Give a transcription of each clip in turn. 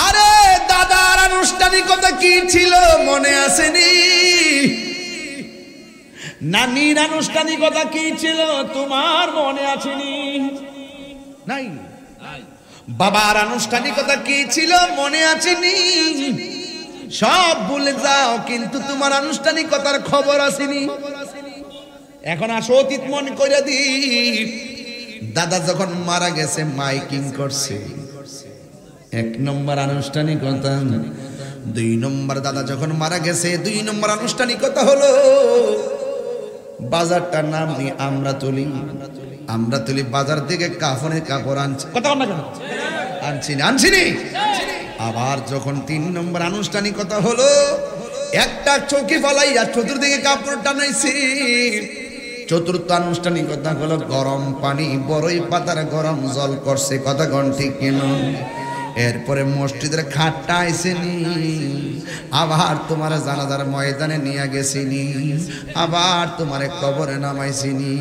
আরে দাদার আনুষ্ঠানিকতা কি ছিল মনে আসেনি? নানির আনুষ্ঠানিকতা কি ছিল তোমার মনে আসেনি? নাই। বাবার আনুষ্ঠানিকতা কি ছিল মনে আসেনি? সব ভুলে যাও, কিন্তু তোমার আনুষ্ঠানিকতার খবর আসেনি। এখন আসো অতীত মনে করে দি। দাদা যখন মারা গেছে মাইকিং করছে, 1 নম্বর আনুষ্ঠানিকতা। 2 নম্বর দাদা যখন মারা গেছে 2 নম্বর আনুষ্ঠানিকতা হলো বাজারটার নাম নিয়ে আমরা তুলি বাজার থেকে কাফনের কাপড় আনছি। কথা বল না কেন? আনছিনি। আবার যখন 3 নম্বর আনুষ্ঠানিকতা হলো একটা চৌকি ফলাইয়া চতুর্দিকে কাপড় টানাইছি। 4র্থ আনুষ্ঠানিকতা হলো গরম পানি বড়ই পাতার গরম জল করছে। কথা কোন ঠিক কিনা? এরপরে মসজিদের খাটটা আইসেনি। আবার তোমার জানাজার ময়দানে নিয়ে গেছিনি। আবার তোমার কবরে নামাইছিনি।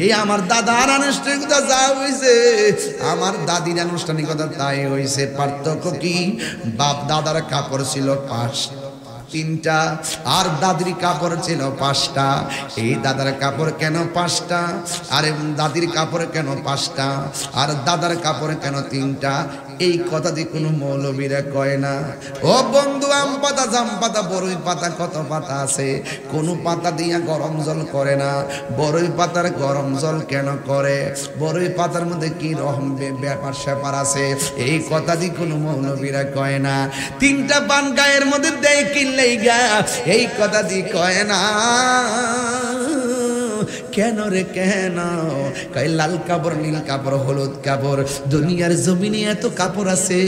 এই আমার দাদার আনুষ্ঠানিকতা যা হইছে আমার দাদির আনুষ্ঠানিকতা তাই হইছে। পার্থক্য কি? বাপ দাদার কাপড় ছিল 3টা আর দাদির কাপড় ছিল 5টা। এই দাদার কাপড় কেন 5টা? আরে দাদির কাপড় কেন 5টা আর দাদার কাপড় কেন 3টা? এই কথা দিয়ে কোনো মৌলবীরা কয় না। ও বন্ধু, আম পাতা, জাম পাতা, বড়ই পাতা, কত পাতা আছে, কোনো পাতা দিয়া গরম জল করে না। বড়ই পাতার গরম জল কেন করে? বড়ই পাতার মধ্যে কি রকম ব্যাপার স্যাপার আছে, এই কথা দিয়ে কোনো মৌলবীরা কয় না। 3টা পান গায়ের মধ্যে দেয় কিনলেই গা, এই কথা দিয়ে কয় না। কেন রে কেন? কয় লাল কাপড়, নীল কাপড়, হলুদ কাপড়। দুনিয়ার জমিনে এত কাপড় আছে,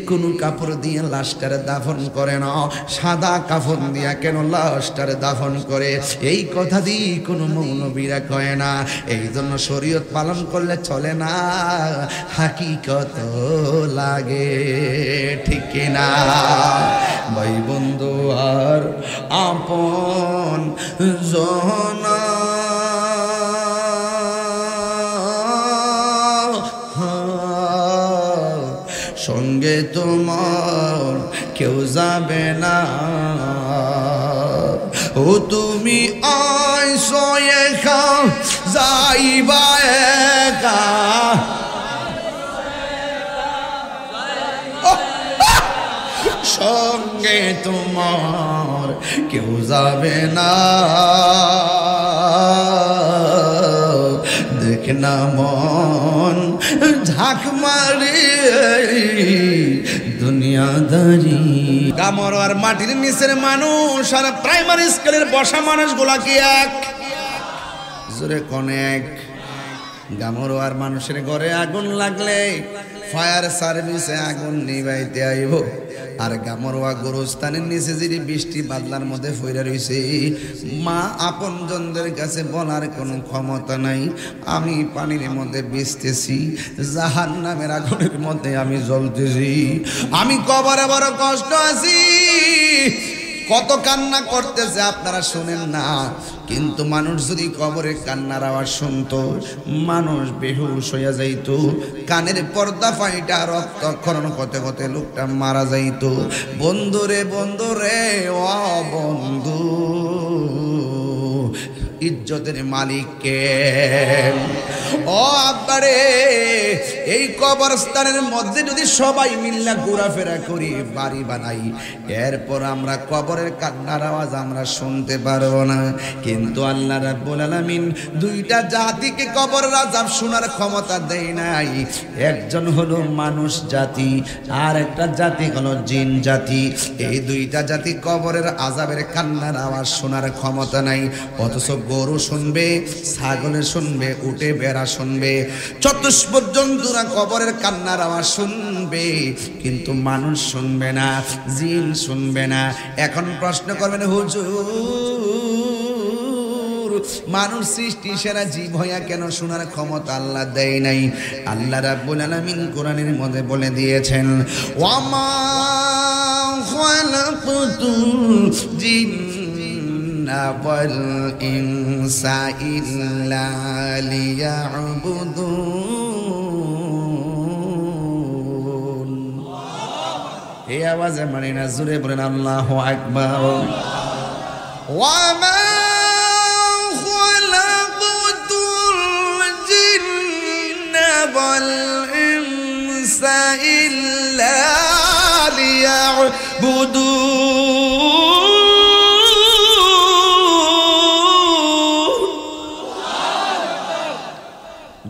কোন কাপড় দিয়ে লাশটারে দাফন করে না। সাদা কাফন দিয়া কেন লাশটারে দাফন করে? এই কথা দিয়ে কোনো মৌলবীরা কয় না। এই জন্য শরীয়ত পালন করলে চলে না, হাকিকত লাগে। ঠিক কিনা ভাই বন্ধু? আর আপন জনা সঙ্গে তোমার কেউ যাবে না। ও তুমি আইসো একা যাইবা একা। সঙ্গে তোমার কেউ যাবে না। দেখ না মন ঝাঁক মারে দুনিয়াদারি। কামর আর মাটির নিচের মানুষ আর প্রাইমারি স্কুলের বসা মানুষগুলা কি এক? জোরে কোন এক? গামর আর মানুষের ঘরে আগুন লাগলে ফায়ার সার্ভিসে আগুন নিভাইতে আইব। আর গামরোয়া গোরস্থানের নিচে যদি বৃষ্টি বাদলার মধ্যে ফইরা রইছে, মা আপনজনদের কাছে বলার কোনো ক্ষমতা নাই, আমি পানির মধ্যে ভিজতেছি, জাহান্নামের আগুনের মধ্যে আমি জ্বলতেছি, আমি কবরে বড় কষ্ট আছি। কত কান্না করতেছে আপনারা শুনেন না। কিন্তু মানুষ যদি কবরে কান্নার আওয়াজ শুনতো, মানুষ বেহুশ হইয়া যাইত, কানের পর্দা ফাইটা রক্তক্ষরণ করতে করতে লোকটা মারা যাইত। বন্ধুরে বন্ধুরে ও বন্ধু, ইজ্জতের মালিক কে? ও আব্বারে, এই কবরস্থানের মধ্যে যদি সবাই মিল্লা ঘোরাফেরা করি, বাড়ি বানাই, এরপর আমরা কবরের কান্নার আওয়াজ আমরা শুনতে পারবো না। কিন্তু আল্লাহ রাব্বুল আলামিন 2টা জাতিকে কবরের আযাব শোনার ক্ষমতা দেয় নাই। একজন হলো মানুষ জাতি, আর একটা জাতি হলো জিন জাতি। এই 2টা জাতি কবরের আযাবের কান্নার আওয়াজ শোনার ক্ষমতা নাই। অথচ গরু শুনবে, ছাগলে শুনবে, উটে বেড়া শুনবে, চতুষ্পদ জন্তুরা কবরের কান্নার আওয়াজ শুনবে, কিন্তু মানুষ শুনবে না, জিন শুনবে না। এখন প্রশ্ন করবেন, হুজুর মানুষ সৃষ্টি সেরা জীব হইয়া কেন শোনার ক্ষমতা আল্লাহ দেয় নাই? আল্লাহ রাব্বুল আলামিন কোরআনের মধ্যে বলে দিয়েছেন, ওয়ামা খালাকতুল জিন্না ওয়াল ইনসা ইল্লা লিয়াবুদুন। এই আওয়াজে মানে না, জোরে বলেন আল্লাহু আকবার। ওয়া মা খালাকতুল জিন্না ওয়াল ইনসা ইল্লা লিয়াবুদুন।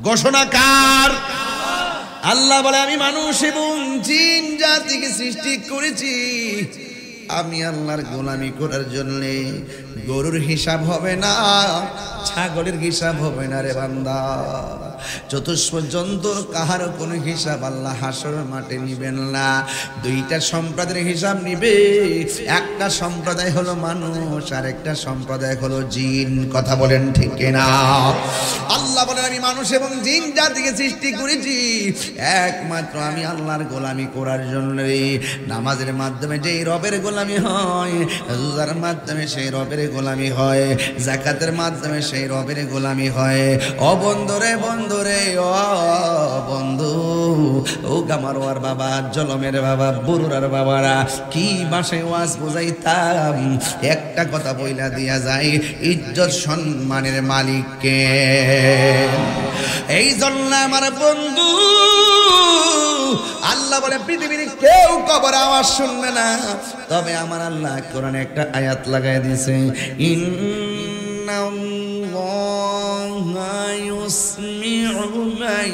ঘোষণাকার আল্লাহ বলে, আমি মানুষ এবং জিন জাতিকে সৃষ্টি করেছি আমি আল্লাহর গোলামি করার জন্য। গরুর হিসাব হবে না, ছাগলের হিসাব হবে না রে বান্দা। চতুষ্পর্যন্ত কাহার কোনো হিসাব আল্লাহ হাসর মাঠে নিবেন না। দুইটা সম্প্রদায়ের হিসাব নিবে, একটা সম্প্রদায় হলো মানুষ আর একটা সম্প্রদায় হলো জিন। কথা বলেন ঠিক কিনা? আল্লাহ বলেন, আমি মানুষ এবং জিন জাতিকে সৃষ্টি করেছি একমাত্র আমি আল্লাহর গোলামি করার জন্য। নামাজের মাধ্যমে যেই রবের গোলামি হয়, রোজার মাধ্যমে সেই রবের গোলামি হয়, যাকাতের মাধ্যমে সেই রবের গোলামি হয়। ও বন্ধুরে বন্ধুরে, ও বন্ধু, ও গামারোয়ার বাবা, জলমের বাবা, বরুরার বাবারা, কি ভাষায় ওয়াজ বুঝাইতাম, একটা কথা বইলা দিয়া যায়, ইজ্জত সম্মানের মালিককে। এই জন্য আমার বন্ধু আল্লাহ বলে, পৃথিবীর কেউ কবর আওয়াজ শুনবে না, তবে আমার আল্লাহ কোরআনে একটা আয়াত লাগাই দিয়েছে, ইন্নাল্লাহা ইউসমিউ মান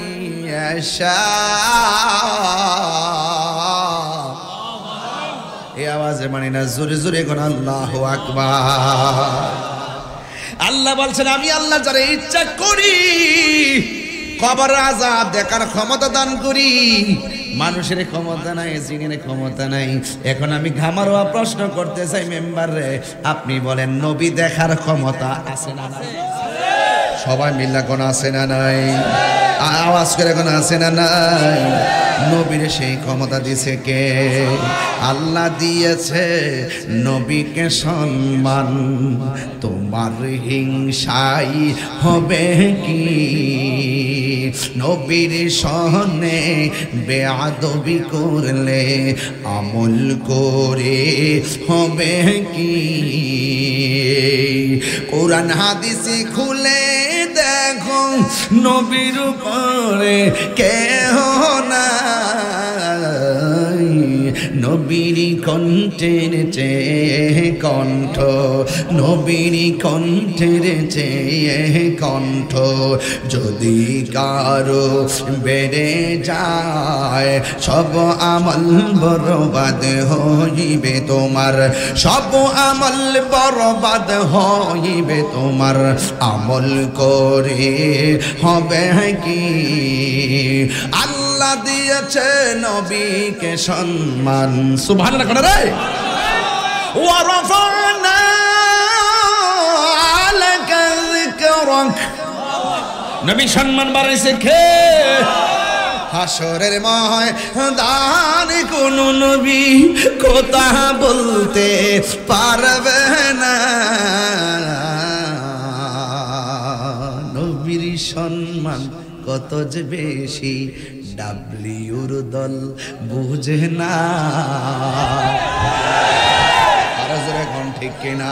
ইয়াশা। এই আওয়াজে মানে না, জোরে জোরে কোন আল্লাহু আকবার। আল্লাহ বলছেন, আমি আল্লাহ যারা ইচ্ছা করি কবর আযাব দেখার ক্ষমতা দান করি। মানুষের ক্ষমতা নাই, জিনের ক্ষমতা নাই। এখন আমি ঘামারোয়া প্রশ্ন করতে চাই মেম্বার রে, আপনি বলেন নবী দেখার ক্ষমতা আছে না নাই? সবাই মিল্লা কোন আছে না নাই? আওয়াজ করে কোন আছে না নাই? নবীর সেই ক্ষমতা দিয়েছে কে? আল্লাহ দিয়েছে নবীকে সম্মান। তোমার হিংসাই হবে কি? নবীর সনে বেয়াদবি করলে আমল করে হবে কি? কোরআন হাদিসে খুলে দেখো, নবীর উপরে কেহ না। নবীর কণ্ঠের চেয়ে কণ্ঠ, নবীর কণ্ঠের চেয়ে কণ্ঠ যদি কারো বেড়ে যায়, সব আমল বরবাদ হইবে তোমার, সব আমল বরবাদ হইবে তোমার। আমল করে হবে কি? আল্লাহ দিয়েছে নবীকে সম্মান। সুবহানাল্লাহ কোন রে? ওয়া রাফা'না আলাকা যিকরাক। নবী সম্মান বাড়াইছে কে? হাসরের ময়দান কোন নবী কথা বলতে পারবে না। নবীর সম্মান কত যে বেশি ডাব্লিউর দল বুঝে না। এখন ঠিক কিনা?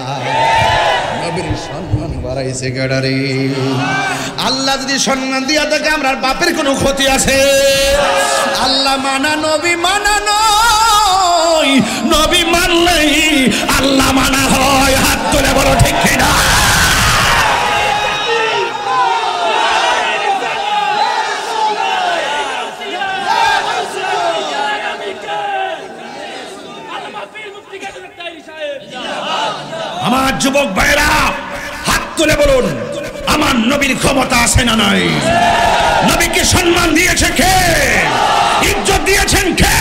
নবীর সম্মান বাড়াইছে গেডারে। আল্লাহ যদি সম্মান দিয়া থাকে, আমরা বাপের কোনো ক্ষতি আছে? আল্লাহ মানা নবী মানা নয়, নবী মানলেই আল্লাহ মানা হয়। হাত তুলে বলো ঠিক কিনা? আমার যুবক ভাইরা হাত তুলে বলুন, আমার নবীর ক্ষমতা আছে না নাই? নবীকে সম্মান দিয়েছে কে? ইজ্জত দিয়েছেন কে?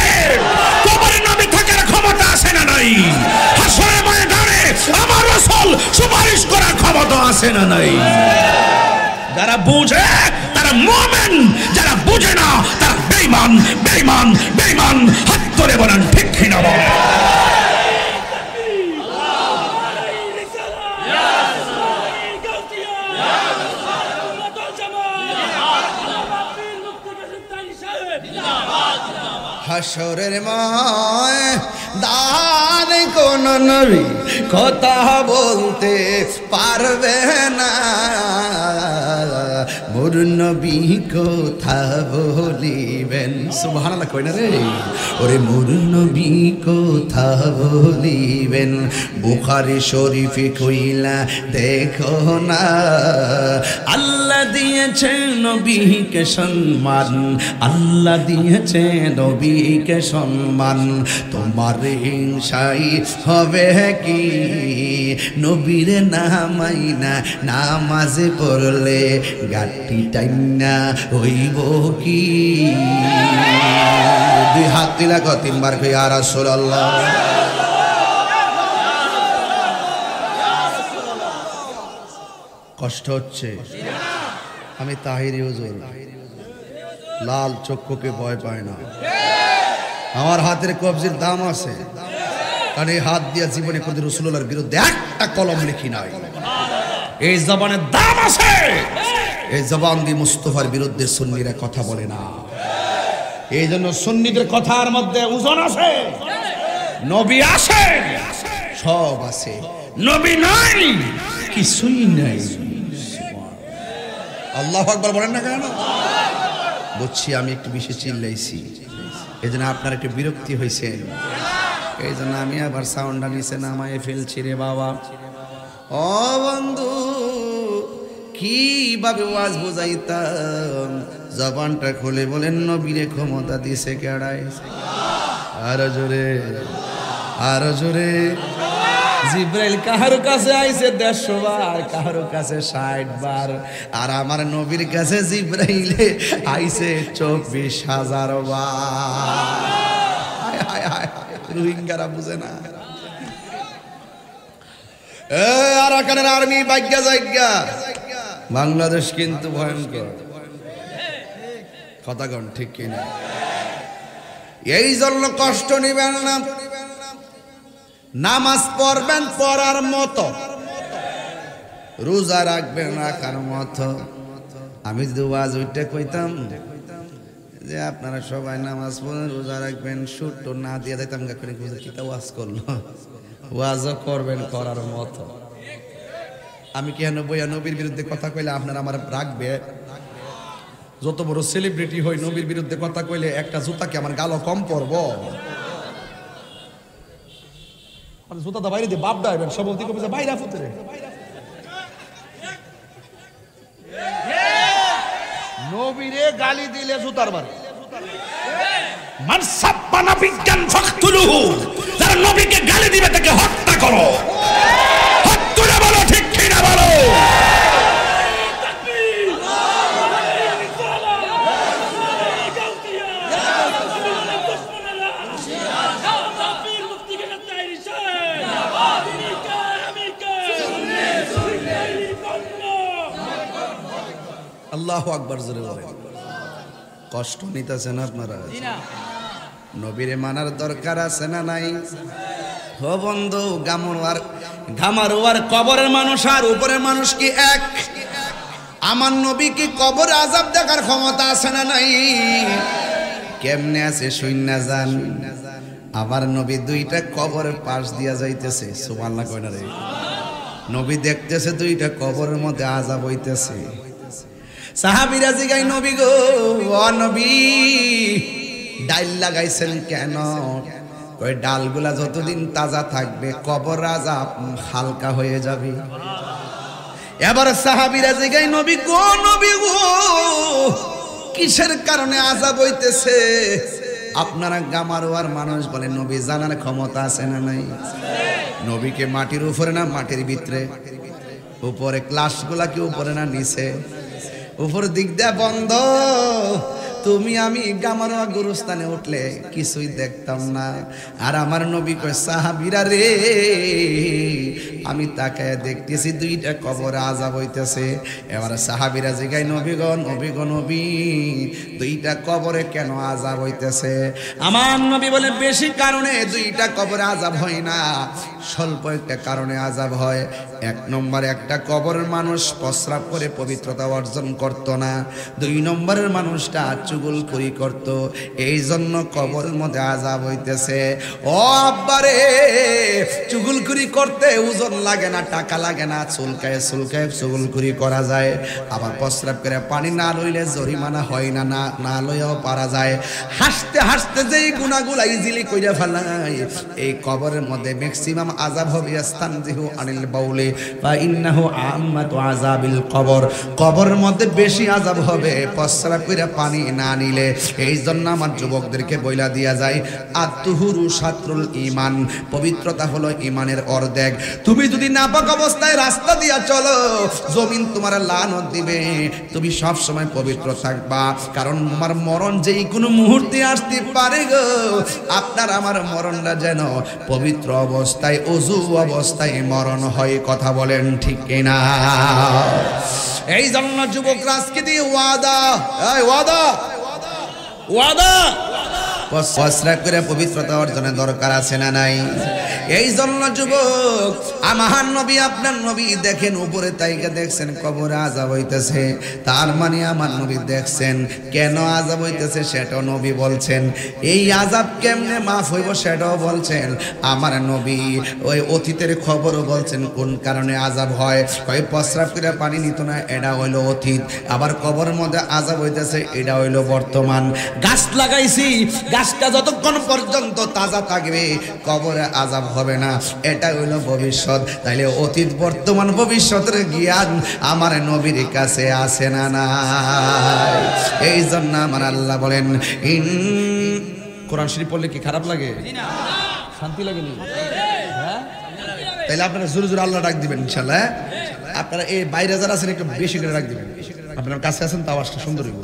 কবরে নবী থাকার ক্ষমতা আছে না নাই? হাসরের ময়দানে আমার রাসূল সুপারিশ করার ক্ষমতা আছে না নাই? যারা বুঝে তারা মুমিন, যারা বুঝে না তারা বেঈমান, বেঈমান, বেঈমান। হাত তুলে বলেন ঠিক কিনা? হাসরের ময়দান কোন নবী কথা বলতে পারবে না, মোর নবী কথা বলিবেন। সুবহানাল্লাহ কই না রে, ওরে মোর নবী কথা বলিবেন। বুখারী শরীফে কইলা দেখো না, আল্লাহ দিয়েছে নবীকে সম্মান, আল্লাহ দিয়েছে নবীকে সম্মান। তোমার হিংসাই হবে কি নবীর নামাই না, নামাজে পড়লে গাটি টাইনা হইব কি। দুই হাত দিলা ক তিনবার কই ইয়া রাসূলুল্লাহ। কষ্ট হচ্ছে? আমি তাহিরি হুজুর, লাল চক্ষুকে ভয় পায় না। আমার হাতের কবজির দাম আছে, কারণ এই হাত দিয়ে জীবনে কোনদিন রাসূলুল্লাহর বিরুদ্ধে একটা কলম লিখি নাই। এই জবানের দাম আছে, এই জবান দিয়ে মুস্তাফার বিরুদ্ধে সুন্নিরা কথা বলে না। এই জন্য সুন্নিদের কথার মধ্যে ওজন আছে। নবী আছে, সব আছে, নবী নাই কিছুই নাই। আল্লাহু আকবার বলেন না কেন? বুঝছি আমি একটু বেশি চিল্লাইছি, এই জন্য আপনার একটু বিরক্তি হয়েছেন, এই জন্য আমি আবার সাউন্ডটা নিচে নামায় ফেলছি রে বাবা। ও বন্ধু, কিভাবে ওয়াজ বোঝাইতাম, জবানটা খুলে বলেন নবীরে ক্ষমতা দিছে কেড়ায়। আরো জোরে, আরো জোরে। জিব্রাইল কাহার কাছে আইছে 150 বার, কাহার কাছে 60 বার, আর আমার নবীর কাছে জিব্রাইলে আইছে 24,000 বার। হায় হায়, রোহিঙ্গারা বুঝে না। আরাকানের আর্মি বাইজ্ঞা জায়গা, বাংলাদেশ কিন্তু ভয়ঙ্কর। কথা কন ঠিক কিনা? এই জন্য কষ্ট নিবেন না, নামাজ পড়বেন পড়ার মতো, রোজা রাখবেন রাখার মতো। আমি যদি ওয়াজ ওইটা কইতাম যে আপনারা সবাই নামাজ পড়েন রোজা রাখবেন, সুট তো না দিয়ে দিতাম, কিতা ওয়াজ করলো। ওয়াজও করবেন করার মতো। আমি কেন বইয়া নবীর বিরুদ্ধে কথা কইলে আপনারা আমার রাখবে? যত বড় সেলিব্রিটি হই, নবীর বিরুদ্ধে কথা কইলে একটা জুতাকে আমার গালও কম পড়ব? জুতাটা বাইরে দিয়ে বাপ ডাইবেন সব বাইরে ফুটে নবীরে গালি দিলে জুতার বার। মান সাব্বানা বিজ্ঞান ফাকতুলুহু, যারা নবীকে গালি দিবে তাকে হত্যা করো। হত্যা বলো, ঠিক কি না বলো? আল্লাহু আকবার জোরে বলেন। কষ্ট নিতেছেন আপনারা? নবীরে মানার দরকার আছে না নাই? ও বন্ধু, গামারোয়ার কবরের মানুষ আর উপরের মানুষ কি এক? আমার নবী কি কবর আযাব দেখার ক্ষমতা আছে না নাই? কেমনে আছে শুইনা যান। আমার নবী দুইটা কবরের পাশ দিয়া যাইতেছে, সুবহানাল্লাহ কয় না রে? নবী দেখতেছে দুইটা কবরের মধ্যে আযাব হইতেছে। সাহাবীরা জিগাই, নবী গো, ও নবী ডাল লাগাইছেন কেন? কই ডালগুলা যতদিন তাজা থাকবে কবর আযাব হালকা হয়ে যাবে। এবার সাহাবীরা জিগাই, নবী গো, নবী গো, কিসের কারণে আযাব হইতেছে? আপনারা গামারোয়ার মানুষ বলে, নবী জানার ক্ষমতা আছে না নাই? নবীকে মাটির উপরে না মাটির ভিতরে? উপরে ক্লাসগুলা কি উপরে না নিচে? উপর দিক দেয়া বন্ধ। তুমি আমি গামারোয়া গুরুস্থানে উঠলে কিছুই দেখতাম না। আর আমার নবী কয়, সাহাবীরা রে, আমি তাকায় দেখতেছি দুইটা কবরে আযাব হইতেছে। এবার সাহাবীরা জিগায়, নবী গো, নবী গো, নবী দুইটা কবরে কেন আযাব হইতেছে? আমার নবী বলে, বেশি কারণে দুইটা কবরে আযাব হয় না, স্বল্প একটা কারণে আযাব হয়। এক নম্বরে একটা কবরের মানুষ প্রস্রাব করে পবিত্রতা অর্জন করত না। দুই নম্বরের মানুষটা চুগলখড়ি করত, এই জন্য কবরের মধ্যে আযাব হইতেছে। ও আব্বারে, চুগলখড়ি করতে ওজন লাগে না, টাকা লাগে না, চুলকায় চুগলখড়ি করা যায়। আবার প্রস্রাব করে পানি না লইলে জরিমানা হয় না, না লইয়াও পারা যায়। হাসতে হাসতে যেই গুনাহগুলা ইজিলি কইরা ফেলায়, এই কবরের মধ্যে ম্যাক্সিমাম আযাব হবে। ইস্তানজিহু আনিল বাউলি ফা ইন্নাহু আম্মাতু আযাবিল কবর। কবরের মধ্যে বেশি আযাব হবে প্রস্রাব কইরা পানি না নিলে। এই জন্য আমার যুবকদেরকে বইলা দিয়া যায়, আত-তুহুরু শাতরুল ঈমান, পবিত্রতা হলো ঈমানের অর্ধেক। তুমি যদি নাপাক অবস্থায় রাস্তা দিয়া চলো, জমিন তোমার লানত দিবে। তুমি সব সময় পবিত্র থাকবা, কারণ তোমার মরণ যেই কোনো মুহূর্তে আসতে পারে গো। আপনার আমার মরণটা যেন পবিত্র অবস্থায়, ওযু অবস্থায় মরণ হয়। কথা বলেন ঠিক কিনা? এই জন্য যুবকরা আজকে দিয়ে ওয়াদা প্রস্রাব করে পবিত্রতা অর্জনের দরকার আছে না নাই? এই জন্য যুবক, আমার নবী আপনার নবী দেখেন উপরে তাইকে দেখছেন কবরে আযাব হইতেছে, তার মানে আমার নবী দেখছেন কেন আযাব হইতেছে সেটাও নবী বলছেন। এই আযাব কেমনে মাফ হইব সেটাও বলছেন আমার নবী। ওই অতীতের খবরও বলছেন কোন কারণে আযাব হয়। ওই প্রস্রাব করে পানি নিত না, এটা হইল অতীত। আবার কবরের মধ্যে আযাব হইতেছে, এটা হইল বর্তমান। গাছ লাগাইছি, গাছটা যতক্ষণ পর্যন্ত তাজা থাকবে কবরে আযাব হবে না, এটা হইল ভবিষ্যৎ। তাইলে অতীত, বর্তমান, ভবিষ্যতের জ্ঞান আমার নবীর কাছে আছে না নাই? এই জন্য আমার আল্লাহ বলেন, কোরআন শরীফ পড়লে কি খারাপ লাগে? শান্তি লাগে নি? তাইলে আপনারা জোরে জোরে আল্লাহ ডাক দিবেন ইনশাআল্লাহ। আপনারা এই বাইরে যারা আছেন একটু বেশি করে ডাক দিবেন। আপনার কাছে আছেন তো আওয়াজটা সুন্দর হইব।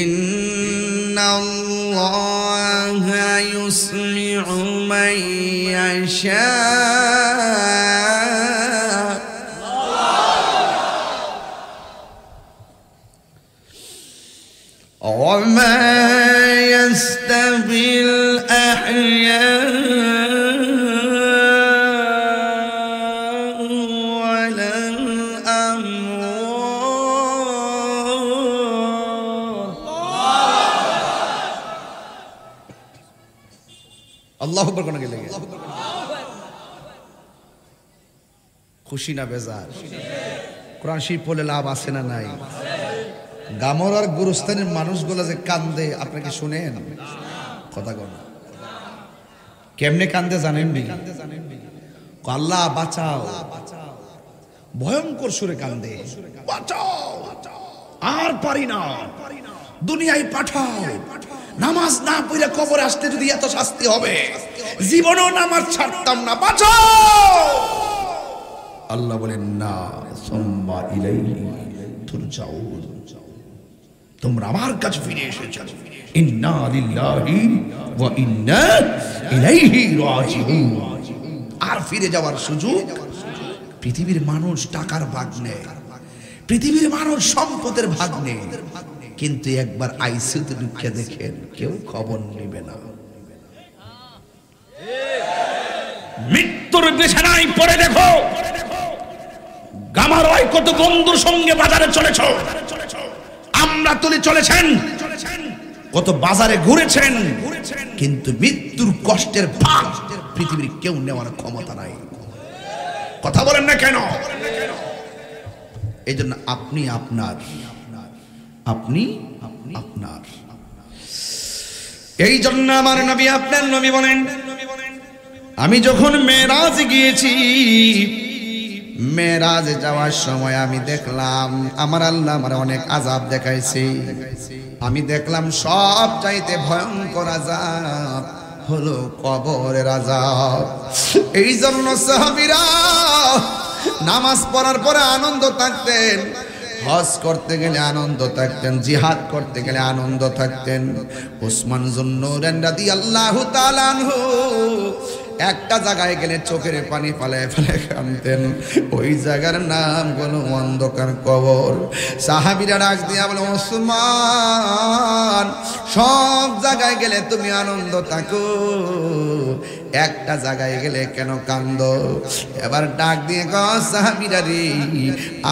ইন্নাল্লাহা ইউসমিউ মান ইয়াশা ওয়া মা ইয়াস্তাবিল আহইয়া আল্লাহু আকবার। কোন গেলে খুশি না বেজার? কোরআন শরীফ পড়লে লাভ আছে না নাই? গামরার গুরুস্থানের মানুষগুলো যে কান্দে, আপনি কি শুনেন? কথা কন, কেমনে কান্দে জানেন নি? আল্লাহ বাঁচাও, ভয়ঙ্কর সুরে কান্দে, বাঁচাও, আর পারি না, দুনিয়ায় পাঠাও। নামাজ না পড়ে কবরে আসতে যদি এত শাস্তি হবে, জীবনেও নামাজ ছাড়তাম না, বাঁচাও। আল্লাহ বলেন না, সুম্মা ইলাইহি তুরজাউন, তোমরা আমার কাছে ফিরে এসেছো। ইন্না লিল্লাহি ওয়া ইন্না ইলাইহি রাজিউন। আর ফিরে যাওয়ার সুযোগ? পৃথিবীর মানুষ টাকার ভাগ নেয়, পৃথিবীর মানুষ সম্পদের ভাগ নেয়, কিন্তু একবার আইসিইউতে ঢুকে দেখেন কেউ খবর নেবে না। মৃত্যুর বিছানায় পড়ে দেখো, গামারয় কত বন্ধুর সঙ্গে বাজারে চলেছ, আমরা তুলে চলেছেন, কত বাজারে ঘুরেছেন, কিন্তু মৃত্যুর কষ্টের ভাগ পৃথিবীর কেউ নেওয়ার ক্ষমতা নাই। কথা বলেন না কেন? এই জন্য আপনি আপনার, আপনি আপনার। এই জন্য আমার নবী আপনার নবী বলেন, আমি যখন মেরাজ গিয়েছি, মেরাজে যাওয়ার সময় আমি দেখলাম আমার আল্লাহ আমার অনেক আযাব দেখাইছে। আমি দেখলাম সব চাইতে ভয়ঙ্কর আযাব হলো কবরের আযাব। এই জন্য সাহাবীরা নামাজ পড়ার পরে আনন্দ থাকতেন, হজ করতে গেলে আনন্দ থাকতেন, জিহাদ করতে গেলে আনন্দ থাকতেন। উসমান যুন্নুরাইন রাদিয়াল্লাহু তাআলা আনহু একটা জায়গায় গেলে চোখের পানি ফালায় ফালায় কাঁদতেন। ওই জায়গার নাম হলো অন্ধকার কবর। সাহাবীরা ডাক দিয়া বলে, ওসমান সব জায়গায় গেলে তুমি আনন্দ থাকো, একটা জায়গায় গেলে কেন কান্দ? এবার ডাক দিয়ে কও, সাহাবীরা রে,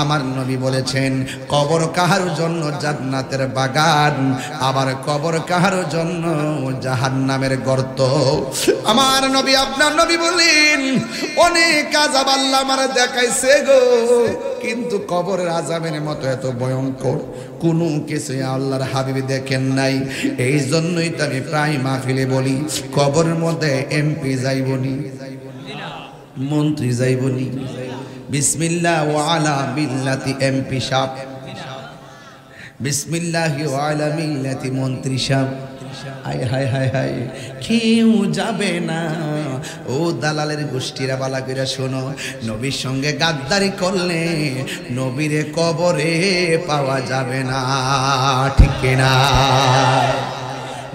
আমার নবী বলেছেন কবর কাহার জন্য জান্নাতের বাগান, আবার কবর কাহার জন্য জাহান্নামের গর্ত। আমার নবী, আপনার নবী বলেন অনেক আযাব আল্লাহ আমার দেখাইছে গো, কিন্তু কবরের আযাবের মতো এত ভয়ঙ্কর কোনো কিছু আল্লাহর হাবিব দেখেন নাই। এই জন্যই তো আমি প্রায় মাহফিলে বলি, কবরের মধ্যে এমপি যাইবনি, মন্ত্রী যাইবনি, বিসমিল্লাহ ওয়া আলা মিল্লাতি এমপি সাহেব, বিসমিল্লাহি ওয়া আলা মিল্লাতি মন্ত্রী সাহেব। হায় হায় হায় হায়, কেউ যাবে না। ও দালালের গোষ্ঠীরা, বালা করে শোনো, নবীর সঙ্গে গাদ্দারি করলে নবীরে কবরে পাওয়া যাবে না, ঠিক না?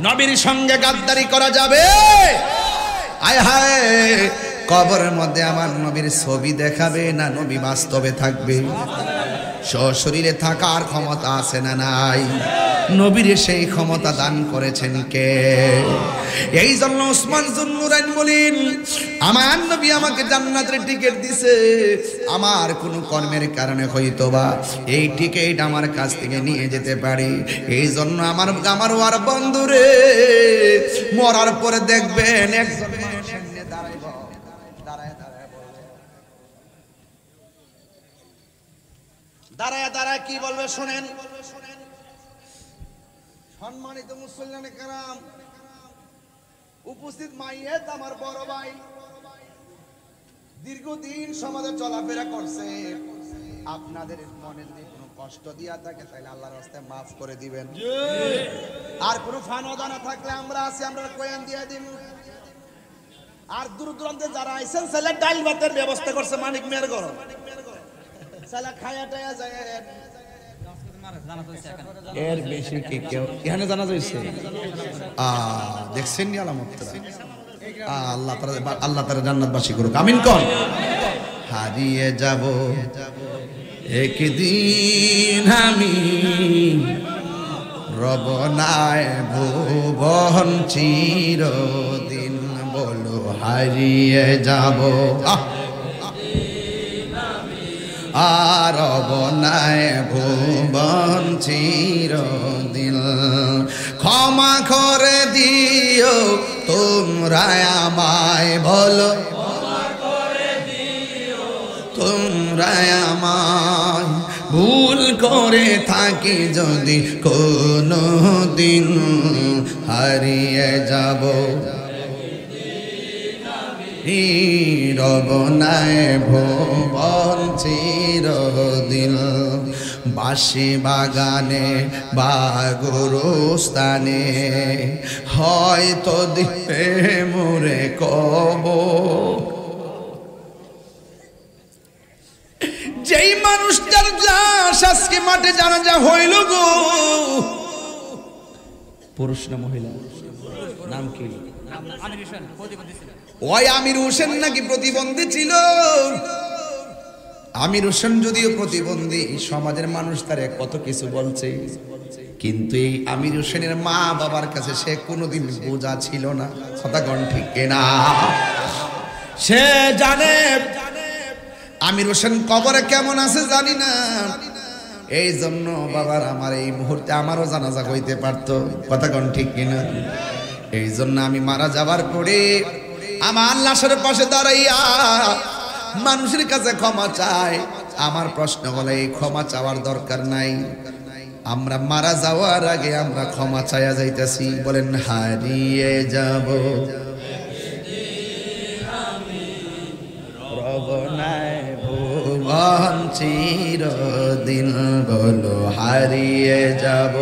নবীর সঙ্গে গাদ্দারি করা যাবে? হায় হায়, কবরের মধ্যে আমার নবীর ছবি দেখাবে না নবী বাস্তবে থাকবে? সশরীরে থাকার ক্ষমতা আছে না নাই? নবীর সেই ক্ষমতা দান করেছেন কে? এই জন্য ওসমান যুন্নুরাইন বলেন, আমার নবী আমাকে জান্নাতের টিকিট দিছে, আমার কোনো কর্মের কারণে হয়তোবা এই টিকিট আমার কাছ থেকে নিয়ে যেতে পারে। এই জন্য আমার ওয়ার বন্ধুরে, মরার পরে দেখবেন একজন মানুষ সামনে দাঁড়াইব, দাঁড়ায় দাঁড়ায় বলবে, দাঁড়ায় দাঁড়ায় কি বলবে শুনেন। সম্মানিত মুসল্লিয়ানে কেরাম, উপস্থিত মাইয়েত আমার বড় ভাই, দীর্ঘদিন সমাজে চলাফেরা করছে। আপনাদের মনে যদি কোনো কষ্ট দিয়া থাকে তাহলে আল্লাহর রাস্তায় মাফ করে দিবেন। আর কোনো ফানদানা থাকলে আমরা আছি, আমরা কয়েন দিয়ে দিন। আর দূর দূরান্তে যারা আইছেন ছেলে ডাল ভাতের ব্যবস্থা করছে মানিক মেয়ের ঘর, ছেলে খায়া টায়া যায়। এর বেশি কি কেউ এখানে জানা যাইছে? দেখছেন নি আলামতটা? আল্লাহ তাআলা জান্নাতবাসী করুক, আমিন কোন। হারিয়ে যাব একদিন আমি, রব নাই ভুবন চিরদিন, বলো হারিয়ে যাব আর বনায় ভুবন চিরদিন। ক্ষমা করে দিও তোমরা আমায়, বলো তোমরা আমায়, ভুল করে থাকি যদি কোনো দিন, হারিয়ে যাব রব নাই ভুবন চিরদিন। বাঁশি বাগানে বা গোরস্থানে হয়তো দিবে মোরে কবর। যেই মানুষটার লাশ আজকে মাঠে জানাজা হইল গো, পুরুষ না মহিলা? নাম কি? ওই আমির হোসেন নাকি প্রতিবন্ধী ছিল? আমির হোসেন যদিও প্রতিবন্ধী, সমাজের মানুষ তারে কত কিছু বলছে, কিন্তু এই আমির হোসেনের মা বাবার কাছে সে কোনোদিন বোঝা ছিল না। কথা কোন ঠিক না? সে জানে আমির হোসেন কবরে কেমন আছে জানি না, এই জন্য বাবার আমার এই মুহূর্তে আমারও জানাজা হইতে পারতো। কথা কোন ঠিক কিনা? এই জন্য আমি মারা যাবার পরে আমার লাশের পাশে দাঁড়াইয়া মানুষের কাছে ক্ষমা চাই। আমার প্রশ্ন হলো, এই ক্ষমা চাওয়ার দরকার নাই, আমরা মারা যাওয়ার আগে আমরা ক্ষমা চাইয়া যাইতেছি। বলেন হারিয়ে যাব রব নাই ভুবন চিরদিন, বলো হারিয়ে যাব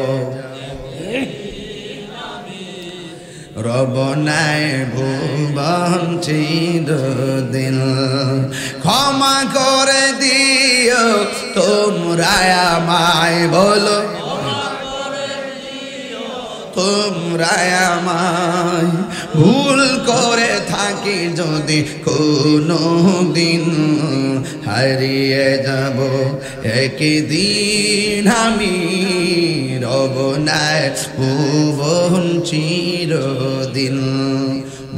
রব নাই ভুবন চিরদিন। ক্ষমা করে দিও তোমরা আমায়, বলো তোমরা আমায়, ভুল করে থাকি যদি কোনো দিন হারিয়ে যাব একদিন আমি রব না ভুবন চিরদিন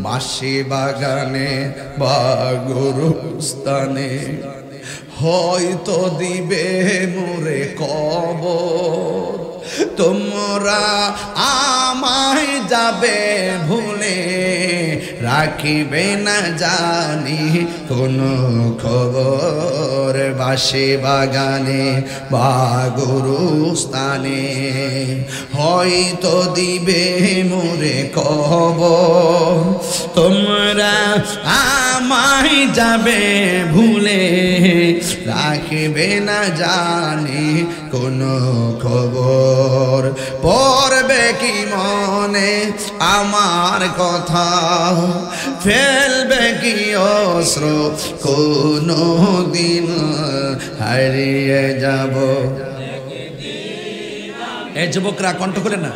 বাঁশি বাগানে বা গরুস্থানে হয়তো দিবে মোরে কবর তোমরা আমায় যাবে ভুলে রাখিবে না জানি কোনো খবর বাঁশি বাগানে বা গরুস্থানে হয়তো দিবে মোরে কবর তোমরা আমায় যাবে ভুলে রাখিবে না জানি কোনো খবর পড়বে কি মনে আমার কথা ফেলবে কি অশ্র কোনো দিন হারিয়ে যাব এই যুবকরা কণ্ঠ খুলে না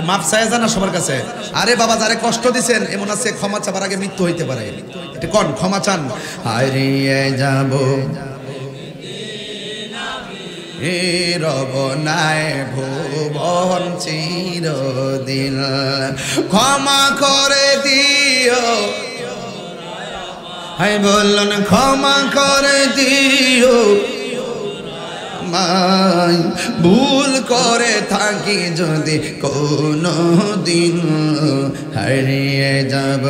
মাপ চায় জানা সবার কাছে আরে বাবা যারে কষ্ট দিছেন এমন আছে ক্ষমা চাবার আগে মৃত্যু হইতে পারে এটা কোন ক্ষমা চান হারিয়ে যাব এ রব নাই ভুবন চিরদিন ক্ষমা করে দিও হাই বললেন ক্ষমা করে দিও ভুল করে থাকি যদি কোনো দিন হারিয়ে যাব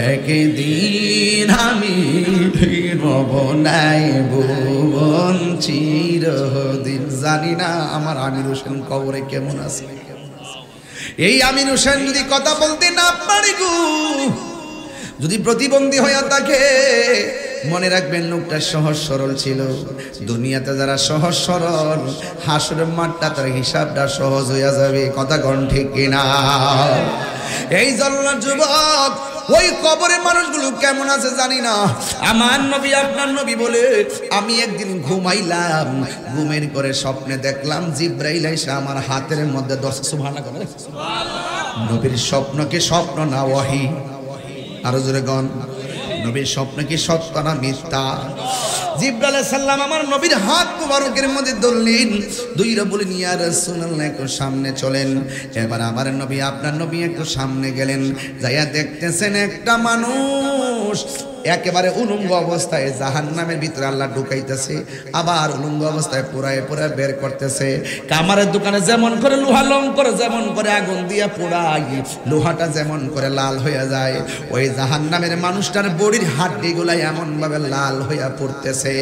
একদিন আমি রব নাই ভুবন চিরদিন জানি না আমার আমির হোসেন কবরে কেমন আছে এই আমির হোসেন যদি কথা বলতে না পারি গো যদি প্রতিবন্ধী হয়ে থাকে মনে রাখবেন লোকটা সহজ সরল ছিল দুনিয়াতে যারা সহজ সরল হাসরের মাঠটা তার হিসাবটা সহজ হয়ে যাবে কথা কোন ঠিক কিনা এই জন্য যুবক ওই কবরের মানুষগুলো কেমন আছে জানি না আমার নবী আপনার নবী বলে আমি একদিন ঘুমাইলাম ঘুমের করে স্বপ্নে দেখলাম জিব্রাইল এসে আমার হাতের মধ্যে সুবহানাল্লাহ নবীর স্বপ্ন কি স্বপ্ন না ওয়াহি আরো জোরে গন নবীর স্বপ্ন কি সত্য না মিথ্যা জিবরাইল আলাইহিস সালাম আমার নবীর হাত মুবারকের মধ্যে ধরলেন দুইরা বলেন ইয়া রাসূলুল্লাহ একটু সামনে চলেন এবার আমার নবী আপনার নবী একটু সামনে গেলেন যাইয়া দেখতেছেন একটা মানুষ একেবারে উলঙ্গ অবস্থায় জাহান্নামের ভিতরে আল্লাহ ঢুকাইতেছে আবার উলঙ্গ অবস্থায় পুরায় পুরায় বের করতেছে কামারের দোকানে যেমন করে লোহা লং করে যেমন করে আগুন দিয়ে পোড়ায় লোহাটা যেমন করে লাল হয়ে যায় ওই জাহান্নামের মানুষটার বডির হাড্ডিগুলা এমন ভাবে লাল হইয়া পড়তেছে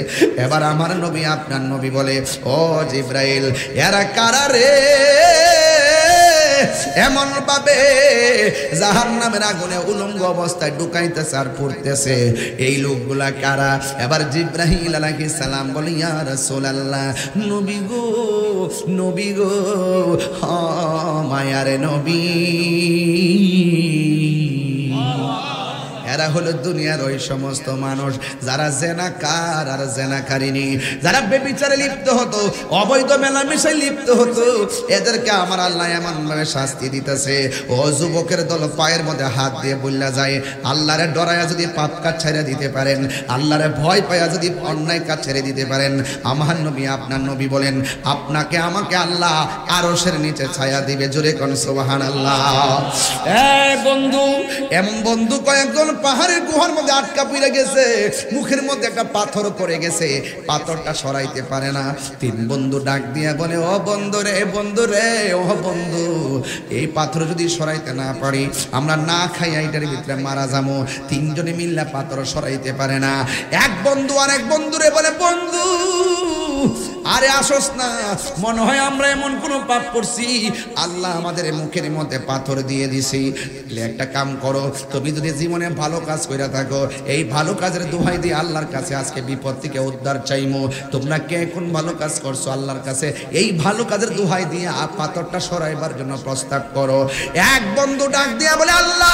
এবার আমার নবী আপনার নবী বলে ও জিব্রাইল এরা কারা রে এমন ভাবে জাহান্নামের আগুনে উলঙ্গ অবস্থায় ঢুকাইতেছে আর পড়তেছে এই লোকগুলা কারা এবার জিব্রাইল আলাইহিস সালাম বলে ইয়া রাসূলুল্লাহ নবী গো মায়ার নবী এরা হলো দুনিয়ার ওই সমস্ত মানুষ যারা জেনাকার আর জেনাকারিনী যারা ব্যভিচারে লিপ্ত হতো অবৈধ মেলামেশায় লিপ্ত হতো এদেরকে আমার আল্লাহ এমন ভাবে শাস্তি দিতেছে ও যুবকের দল পায়ের মধ্যে হাত দিয়ে বললা যায় আল্লাহরে ডরায়া যদি পাপ কাজ ছেড়ে দিতে পারেন আল্লাহরে ভয় পায়া যদি অন্যায় কাজ ছেড়ে দিতে পারেন আমার নবী আপনার নবী বলেন আপনাকে আমাকে আল্লাহ আরশের নিচে ছায়া দিবে জোরে কোন সুবহানাল্লাহ বন্ধু এমন বন্ধু কয়েকজন পাহাড়ের গুহার মধ্যে আটকা পড়ে গেছে মুখের মধ্যে একটা পাথর পড়ে গেছে পাথরটা সরাইতে পারে না তিন বন্ধু ডাক দিয়া বলে ও বন্ধু রে ও বন্ধু এই পাথর যদি সরাইতে না পারি আমরা না খাইয়া এটার ভিতরে মারা যাবো তিনজনে মিল্লা পাথর সরাইতে পারে না এক বন্ধু আর এক বন্ধুরে বলে বন্ধু আরে আসোস না মনে হয় আমরা এমন কোন পাপ করছি আল্লাহ আমাদের মুখের মধ্যে পাথর দিয়ে দিছি একটা কাম করো তুমি যদি জীবনে ভালো কাজ কইরা থাকো এই ভালো কাজের দোহাই দিয়ে আল্লাহর কাছে আজকে বিপদ থেকে উদ্ধার চাইমু তোমরা কে কোন ভালো কাজ করছো আল্লাহর কাছে এই ভালো কাজের দোহাই দিয়ে পাথরটা সরাইবার জন্য প্রস্তাব করো এক বন্ধু ডাক দিয়া বলে আল্লাহ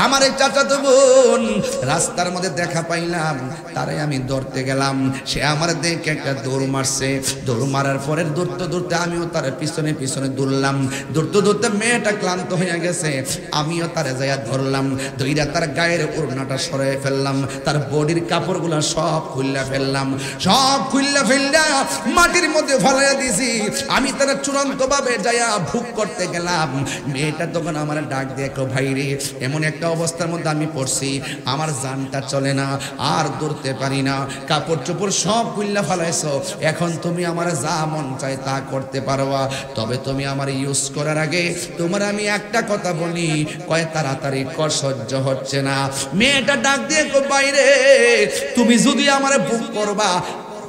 আমার এই চাচাতো বোন রাস্তার মধ্যে দেখা পাইলাম, তারাই আমি ধরতে গেলাম। সে আমার দেখে একটা দৌড় মারছে, দৌড় মারার পরে দৌড়তে দৌড়তে আমিও তার পিছনে পিছনে দৌড়লাম। দৌড়তে দৌড়তে মেয়েটা ক্লান্ত হয়ে গেছে, আমিও তারে যাইয়া ধরলাম, ধইরা তার গায়ের ওড়নাটা সরাই ফেললাম, তার বডির কাপড়গুলো সব খুললা ফেললাম, সব খুললা ফেললা মাটির মধ্যে ফেলাইয়া দিছি। আমি তারা চূড়ান্ত ভাবে যাইয়া ভুক করতে গেলাম। মেয়েটা তখন আমার ডাক দিয়ে, ভাই রে, এমন একটা অবস্থার মধ্যে আমি পড়ছি, আমার জানটা চলে না, আর দৌড়তে পারি না, কাপড় চোপড় সব খুললা ফেলাইছো, এখন তুমি আমার যা মন চায় তা করতে পারবা, তবে তুমি আমার ইউজ করার আগে তোমার আমি একটা কথা বলি, কয় তাড়াতাড়ি কর, সহ্য হচ্ছে না। মেয়েটা ডাক দিয়ে বাইরে, তুমি যদি আমার বুক করবা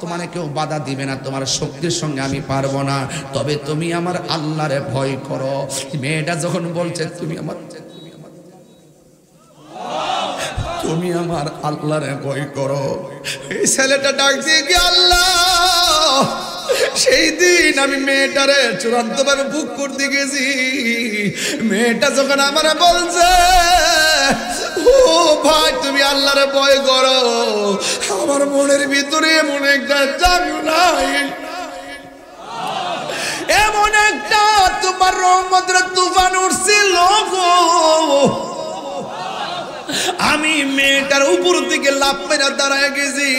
তোমার কেউ বাধা দিবে না, তোমার শক্তির সঙ্গে আমি পারবো না, তবে তুমি আমার আল্লাহরে ভয় করো। মেয়েটা যখন বলছে তুমি আমার আল্লাহরে ভয় করো, এই ছেলেটা ডাক দিয়ে কি আল্লাহ, সেই দিন আমি মেয়েটারে চূড়ান্ত ভাবে বুক করতে গেছি। মেয়েটা যখন আমার বলছে ও ভাই তুমি আল্লাহরে ভয় করো, আমার মনের ভিতরে এমন একটা জাদু নাই, এমন একটা তোমার রহমতের তুফান উঠছিল গো। আমি মেয়েটার উপর থেকে লাফ মেরে দাঁড়ায় গেছি,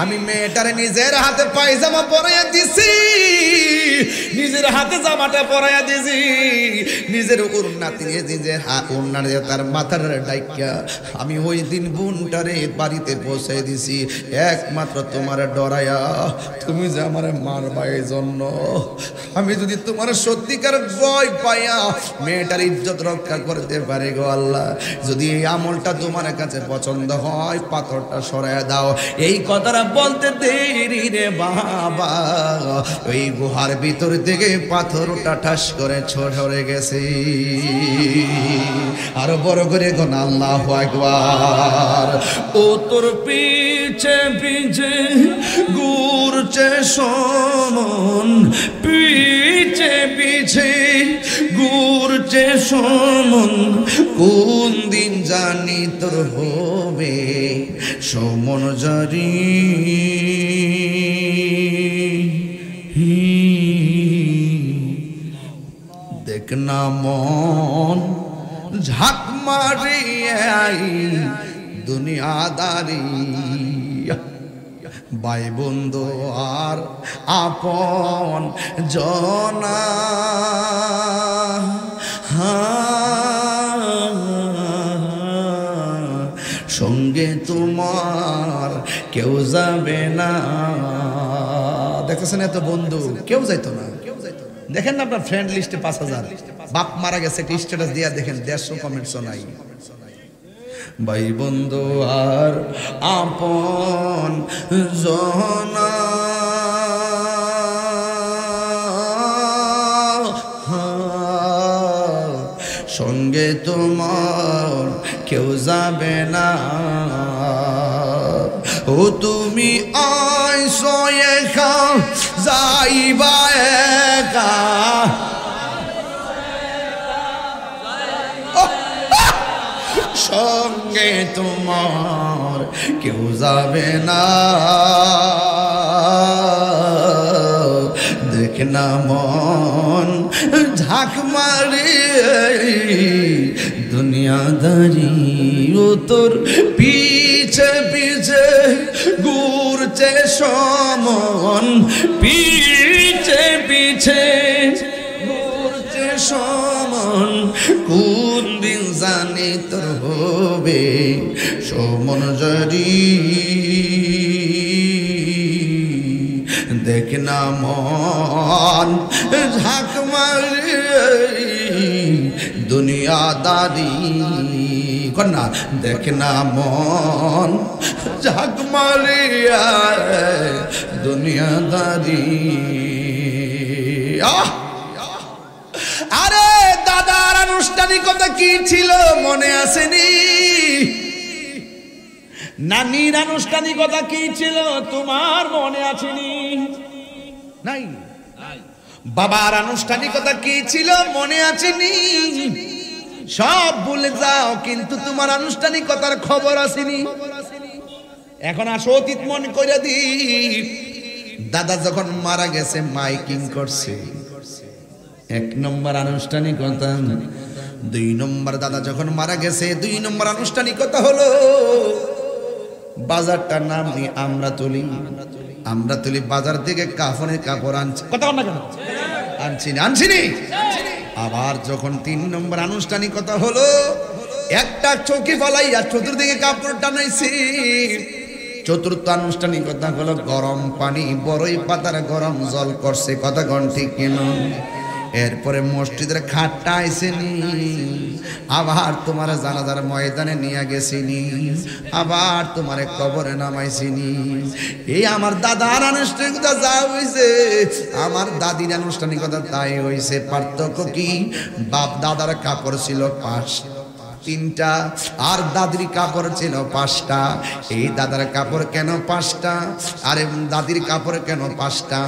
আমি মেয়েটার নিজের হাতে পায়জামা পরাইয়া দিছি, নিজের হাতে জামাটা পরাইয়া দিছি, নিজের ওড়নাতে নিজের ওড়না দিয়ে তার মাথার ডাইকা আমি ওই দিন বোনটারে বাড়িতে পৌঁছে দিছি, একমাত্র তোমার ডরায়া, তুমি যে আমার মারবা এই জন্য। আমি যদি তোমার সত্যিকার ভয় পাইয়া মেয়েটার ইজ্জত রক্ষা করতে পারে গো আল্লাহ, যদি এই আমলটা তোমার কাছে পছন্দ হয় পাথরটা সরায় দাও। এই কথাটা বলতে দেরি রে বাবা, ওই গুহার ভিতর থেকে পাথরটা ঠাস করে সরে গেছে। আরো বড় করে কোন আল্লাহু আকবার। ও তোর পিছে পিছে ঘুরছে সমন, পিছে পিছে ঘুরছে সমন, কোন দিন জানি তোর হবে সমন জারি। দেখ না মন ঝাঁক মারিয়াই দুনিয়াদারি, ভাই বন্ধু আর আপন জনা, সঙ্গে তোমার কেউ যাবে না। দেখতেছেন এত বন্ধু কেউ যাইতো না, দেখেন না আপনার ফ্রেন্ড লিস্টে 5000, বাপ মারা গেছে স্ট্যাটাস দিয়া দেখেন 150 কমেন্টসও নাই। ভাই বন্ধু আর আপন জনা, সঙ্গে তোমার কেউ যাবে না। ও তুমি আইসো একা যাইবা একা, সঙ্গে তোমার কেউ যাবে না। দেখ না মন ঝাঁক মারে দুনিয়াদারি, ও তোর পিছে পিছে ঘুরছে সমন, পিছে পিছে ঘুরছে সমন, কোন দিন জানি তোর হবে সমন জারি। দেখ না মন ঝাঁক মারে দুনিয়াদারি, কন্যা দেখ না মন ঝাঁক মারিয়া দুনিয়াদারি। আরে দাদার আনুষ্ঠানিকতা কি ছিল মনে আসেনি? নানির আনুষ্ঠানিকতা কি ছিল তোমার মনে আসেনি? নাই। বাবার আনুষ্ঠানিকতা কি ছিল মনে আসেনি? সব ভুলে যাও, কিন্তু তোমার আনুষ্ঠানিকতার খবর আসেনি। এখন আসো অতীত মনে করে দি। দাদা যখন মারা গেছে মাইকিং করছে, 1 নম্বর আনুষ্ঠানিকতা। 2 নম্বর দাদা যখন মারা গেছে 2 নম্বর আনুষ্ঠানিকতা হলো বাজারটার নাম নিয়ে আমরাতুলি বাজার থেকে কাফনের কাপড় আনছে। কথা বল না কেন? আনছিনি। আবার যখন 3 নম্বর আনুষ্ঠানিকতা হলো একটা চৌকি ফলাইয়া চতুর্দিকে কাপড় টানাইছি। 4র্থ আনুষ্ঠানিকতা হলো গরম পানি বড়ই পাতার গরম জল করছে। কথা কোন ঠিক কিনা? এরপরে মসজিদের খাটটা আইসেনি, আবার তোমার জানাজার ময়দানে নিয়ে গেছিনি, আবার তোমার কবরে নামাইছিনি। এই আমার দাদার আনুষ্ঠানিকতা যা হইছে, আমার দাদির আনুষ্ঠানিকতা তাই হইছে। পার্থক্য কি? বাপ দাদার কাপড় ছিল 3টা আর দাদির কাপড় ছিল 5টা। এই দাদার কাপড় কেন 5টা, আর দাদির কাপড় কেন 5টা,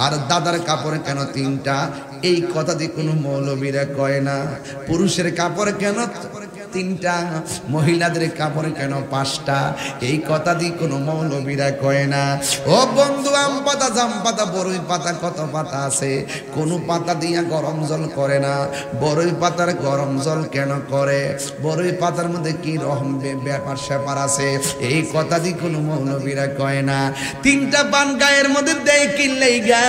আর দাদার কাপড় কেন 3টা? এই কথা দিয়ে কোনো মৌলবীরা কয় না। পুরুষের কাপড় কেন 3টা, মহিলাদের কাপড় কেন 5টা? এই কথা দিয়ে কোনো মৌলবীরা কয় না। ও বন্ধু, আম পাতা, জাম পাতা, বড়ই পাতা, কত পাতা আছে, কোনো পাতা দিয়া গরম জল করে না। বড়ই পাতার গরম জল কেন করে? বড়ই পাতার মধ্যে কি রকম ব্যাপার স্যাপার আছে, এই কথা দিয়ে কোনো মৌলবীরা কয় না। 3টা পান গায়ের মধ্যে দেয় কিনলেই গা,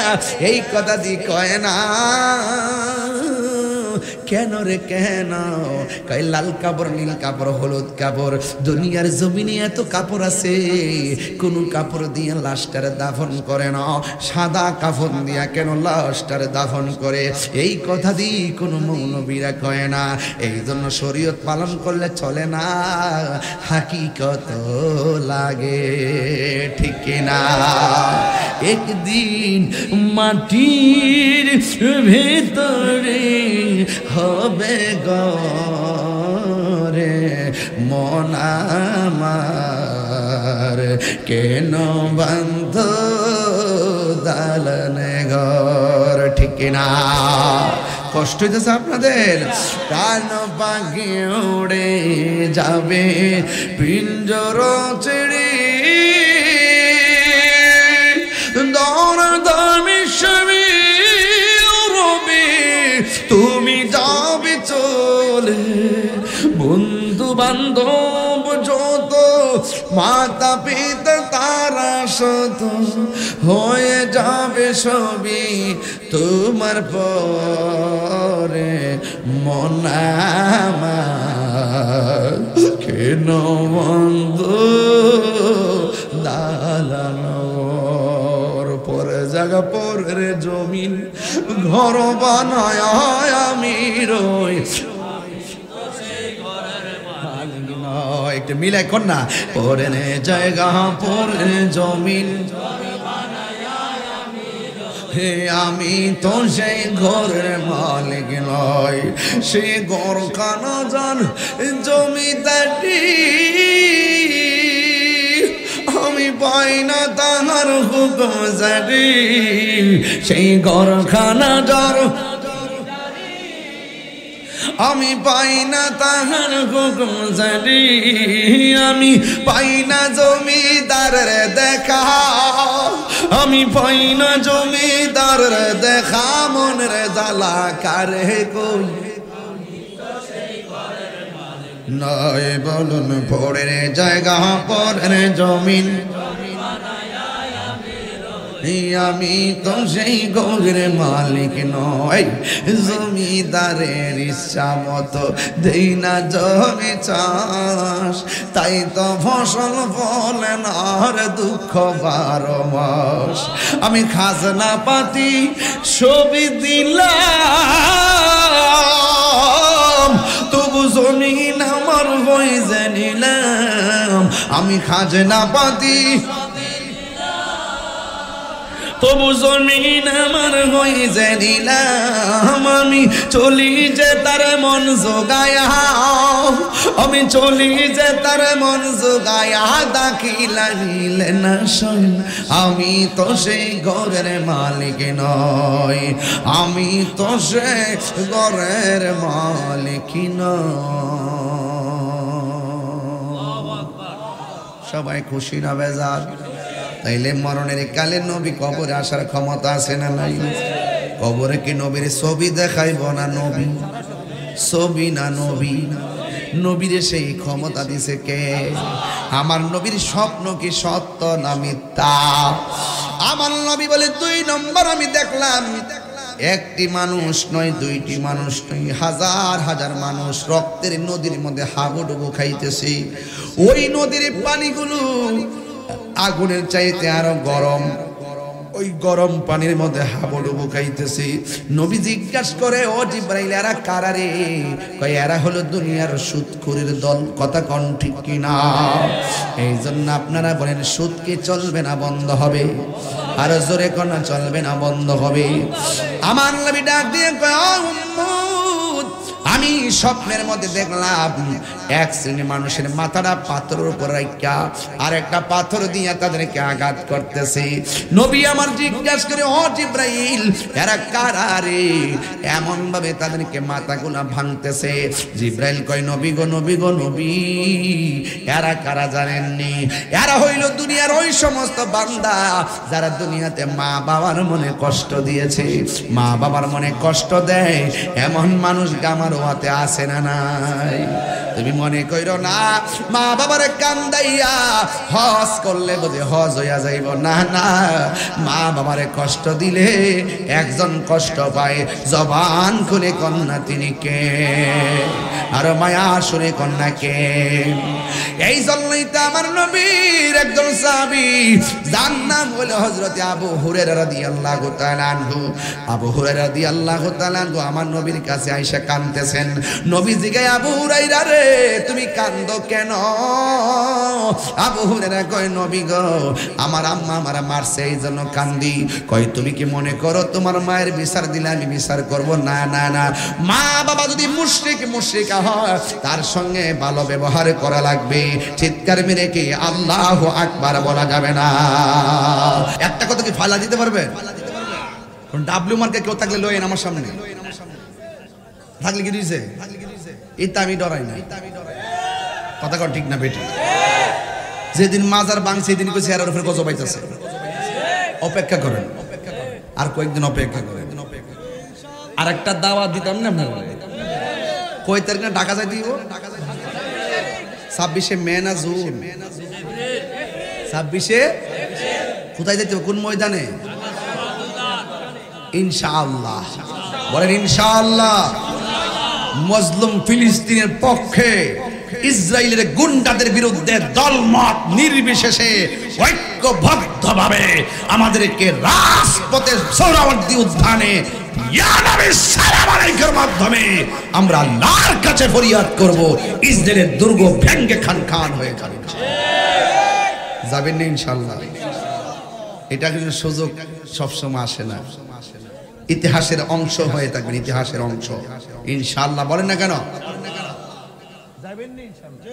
এই কথা দিয়ে কয় না। কেন রে কেন? কয় লাল কাপড়, নীল কাপড়, হলুদ কাপড়। দুনিয়ার জমিনে এত কাপড় আছে, কোন কাপড় দিয়ে লাশটারে দাফন করে না, সাদা কাফন দিয়া কেন লাশটারে দাফন করে? এই কথা দিয়ে কোনো মৌলবীরা কয় না। এই জন্য শরীয়ত পালন করলে চলে না, হাকিকত লাগে, ঠিক না? একদিন মাটির ভেতরে হবে গরে মন আমার, কেন বান্ধ দালানে ঘর, ঠিক না? কষ্ট হইতেছে আপনাদের? প্রাণ পাখি উড়ে যাবে পিঞ্জর ছেড়ে, দর দামি সবই রবে, তুমি যাবে চলে। বন্ধু বান্ধব যত, মাতা পিতা তারা শত, হয়ে যাবে সবই তোমার পরে। মন আমার কেন বন্ধু দালানোর পরে জায়গা পরে জমিন ঘর বানায় আমি রই। একটু মিলাই কর না, পরে জায়গা পরে জমিন, হে আমি তো সেই ঘরের মালিক নয়, সে ঘর খানা জান জমিদারি, আমি পাই না তাহার হুকুম জারি, সেই ঘর খানা যার আমি পাই না তাহার হুকুম জারি, আমি পাই না জমিদারের দেখা, আমি পাই না জমিদারের দেখা, মনের জ্বালা কারে কই নয় বলুন। পরের জায়গা পরের জমিন, আমি তো সেই ঘরের মালিক নয়, জমিদারের ইচ্ছা মতো দেই না জমি চাষ, তাই তো ফসল ফলে না আর দুঃখ 12 মাস। আমি খাজনা পাতি ছবি দিলাম, তবু জমিন আমার হয়ে জানিলাম, আমি খাজনা পাতি তবু জমিন আমার হই যে নিলাম আমি চলি যে তার মন জোগায়া আমি চলি যে তার মন জোগায়া দাখিলা নিলে না শোন আমি তো সেই ঘরের মালিক নই আমি তো সেই ঘরের মালিক নই সবাই খুশি না বেজার তাইলে মরণের কালে নবী কবরে আসার ক্ষমতা আছে না নাই কবরে কি নবীর ছবি দেখাইব না নবী ছবি না নবী নবীরে সেই ক্ষমতা দিছে কে আমার নবীর স্বপ্ন কি সত্য না মিথ্যা আমার নবী বলে 2 নম্বর আমি দেখলাম একটি মানুষ নয় দুইটি মানুষ নয় হাজার হাজার মানুষ রক্তের নদীর মধ্যে হাবুডুবু খাইতেছে ওই নদীর পানিগুলো আগুনের চাইতে আরো গরম ওই গরম পানির মধ্যে হাবুডুবু খাইতেছে নবী জিজ্ঞাসা করে ও জিবরাইল এরা কারা রে কয় এরা হলো দুনিয়ার সুদখোরের দল কথা কোন ঠিক কিনা এইজন্য আপনারা বলেন সুদ কি চলবে না বন্ধ হবে আর জোরে কোন চলবে না বন্ধ হবে আমার নবী ডাক দিয়ে কয় ও উম্মত আমি স্বপ্নের মধ্যে দেখলাম এক শ্রেণীর মানুষের মাথাটা পাথরের উপর রাখা আর একটা পাথর দিয়ে তাদেরকে আঘাত করতেছে নবী আমার জিজ্ঞাসা করে ও জিবরাইল এরা কারা রে এমন ভাবে তাদেরকে মাথাগুলা ভাঙতেছে জিবরাইল কয় নবী গো নবী গো নবী এরা কারা জানেননি এরা হইল দুনিয়ার ওই সমস্ত বান্দা যারা দুনিয়াতে মা বাবার মনে কষ্ট দিয়েছে মা বাবার মনে কষ্ট দেয় এমন মানুষ আমার ওয়াতে আসে না নাই তুমি মনে কইরো না মা বাবারে কান্দাইয়া হজ করলে বোধে হজ হইয়া যাইব না না মা বাবারে কষ্ট দিলে একজন কষ্ট পায় জবান খুলে কন্যা তিনি কে আর মায়া শুনে কন্যা কে এই জন্যই তো আমার নবীর একজন সাহাবী যার নাম হলো হযরত আবু হুরায়রা রাদিয়াল্লাহু তাআলা আনহু আবু হুরায়রা রাদিয়াল্লাহু তাআলা আনহু আমার নবীর কাছে আইসা কাঁদতেছেন নবী জিগায় আবু হুরায়রা রে তুমি কান্দো কেন আবু হুরায়রা কয় নবী গো আমার আম্মা আমারে মারছে এইজন্য কান্দি কয় তুমি কি মনে করো তোমার মায়ের বিচার দিলে আমি বিচার করব না না না মা বাবা যদি মুশরিকা হয় তার সঙ্গে ভালো ব্যবহার করা লাগবে চিৎকার মেরে কি আল্লাহু আকবার বলা যাবে না একটা কথা কি ফালা দিতে পারবে কোন ডাব্লিউ মার্কে কেউ থাকলে লয়েন আমার সামনে থাকলে কি দিয়েছে এটা আমি ডরাই না কথা কর ঠিক না বেটি যেদিন মাজার ভাঙছে সেদিন কইছে এর উপরে গজব আইতাছে অপেক্ষা করেন আর কয়েকদিন অপেক্ষা করেন আর একটা দাওয়াত দিতাম না আপনারা কয় তারিখে ঢাকা যাই দিব 26 মে না জুন 26 কোথায় যাইতে কোন ময়দানে ইনশাআল্লাহ বলেন ইনশাআল্লাহ মুসলিম ফিলিস্তিনের পক্ষে ইসরায়েলের গুন্ডাদের বিরুদ্ধে দলমত নির্বিশেষে ঐক্যবদ্ধভাবে আমাদেরকে রাজপথে সোহরাওয়ার্দী উদ্যানে ইয়া নবী সালাম আলাইকুর মাধ্যমে আমরা আল্লাহর কাছে ফরিয়াদ করব ইসরায়েলের দুর্গ ভেঙে খান হয়ে যাবে যাবেন না ইনশাআল্লাহ এটা কিন্তু সুযোগ সব সময় আসে না ইতিহাসের অংশ হয়ে থাকবেন ইতিহাসের অংশ ইনশাআল্লাহ বলেন না কেন যাবেন না ইনশাআল্লাহ